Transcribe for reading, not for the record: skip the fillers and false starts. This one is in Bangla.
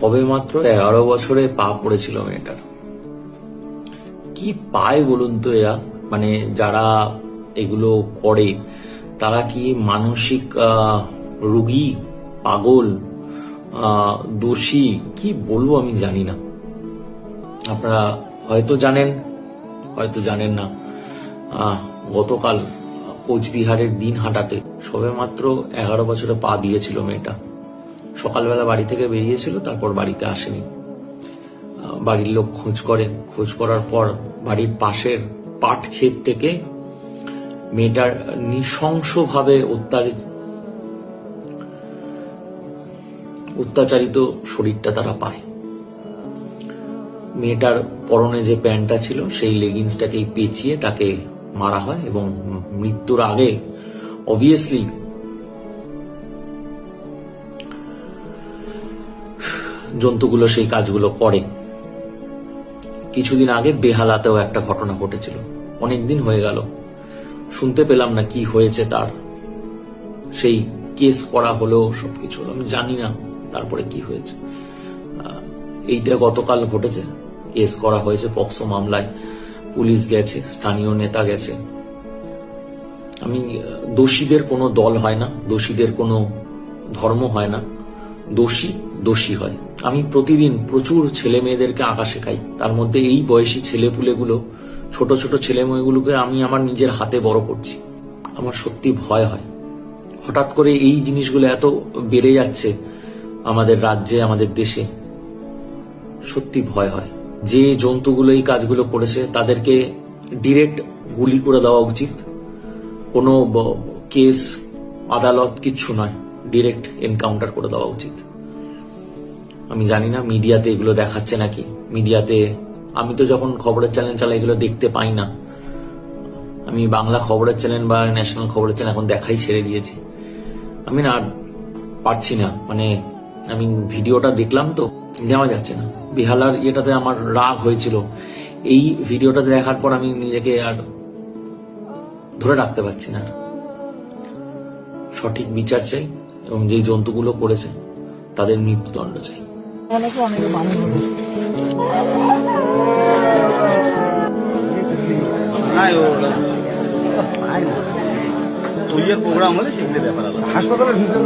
সবে মাত্র 11 বছরে পা পড়েছিল মেয়েটার। কি পায় বলুন তো এরা, মানে যারা এগুলো করে তারা কি মানসিক রোগী, পাগল, দোষী, কি বলবো আমি জানি না। আপনারা হয়তো জানেন, হয়তো জানেন না। গতকাল কোচবিহারের দিনহাটাতে সবে মাত্র 11 বছরে পা দিয়েছিল মেয়েটা। সকালবেলা বাড়ি থেকে বেরিয়েছিল, তারপর বাড়িতে আসেনি। বাড়ির লোক খোঁজ করার পর বাড়ির পাশের পাট ক্ষেত থেকে মেয়েটার নৃশংসভাবে অত্যাচারিত শরীরটা তারা পায়। মেয়েটার পরনে যে প্যান্টটা ছিল সেই লেগিংসটাকে পেঁচিয়ে তাকে মারা হয় এবং মৃত্যুর আগে অবভিয়াসলি জন্তুগুলো সেই কাজগুলো করে। কিছুদিন আগে বেহালাতেও একটা ঘটনা ঘটেছিল, অনেকদিন হয়ে গেল, শুনতে পেলাম না কি হয়েছে তার। সেই কেস করা হলো, সবকিছু আমি জানি না তারপরে কি হয়েছে। এইটা গতকাল ঘটেছে, কেস করা হয়েছে পক্সো মামলায়, পুলিশ গেছে, স্থানীয় নেতা গেছে। আমি দোষীদের কোনো দল হয় না, দোষীদের কোনো ধর্ম হয় না, দোষী দোষী হয়। আমি প্রতিদিন প্রচুর ছেলে মেয়েদেরকে আঁকা শেখাই, তার মধ্যে এই বয়সী ছেলেপুলেগুলো, ছোট ছোট ছেলে মেয়েগুলোকে আমি আমার নিজের হাতে বড় করছি। আমার সত্যি ভয় হয়, হঠাৎ করে এই জিনিসগুলো এত বেড়ে যাচ্ছে আমাদের রাজ্যে, আমাদের দেশে, সত্যি ভয় হয়। যে জন্তুগুলো এই কাজগুলো করেছে তাদেরকে ডিরেক্ট গুলি করে দেওয়া উচিত। কোনো কেস আদালত কিচ্ছু নয়, ডিরেক্ট এনকাউন্টার করে দেওয়া উচিত। আমি জানি না মিডিয়াতে এগুলো দেখাচ্ছে নাকি। মিডিয়াতে আমি তো যখন খবরের চ্যানেল চালাই এগুলো দেখতে পাই না। আমি বাংলা খবরের চ্যানেল বা ন্যাশনাল খবরের চ্যানেল এখন দেখাই ছেড়ে দিয়েছি। আমি না পারছি না, মানে আমি ভিডিওটা দেখলাম তো নেওয়া যাচ্ছে না। বেহালার ইয়েটাতে আমার রাগ হয়েছিল, এই ভিডিওটাতে দেখার পর আমি নিজেকে আর ধরে রাখতে পারছি না। সঠিক বিচার চাই এবং যে জন্তুগুলো করেছে তাদের মৃত্যুদণ্ড চাই। প্রোগ্রাম হলে সেগুলো ব্যাপার হাসপাতালের ভিতরে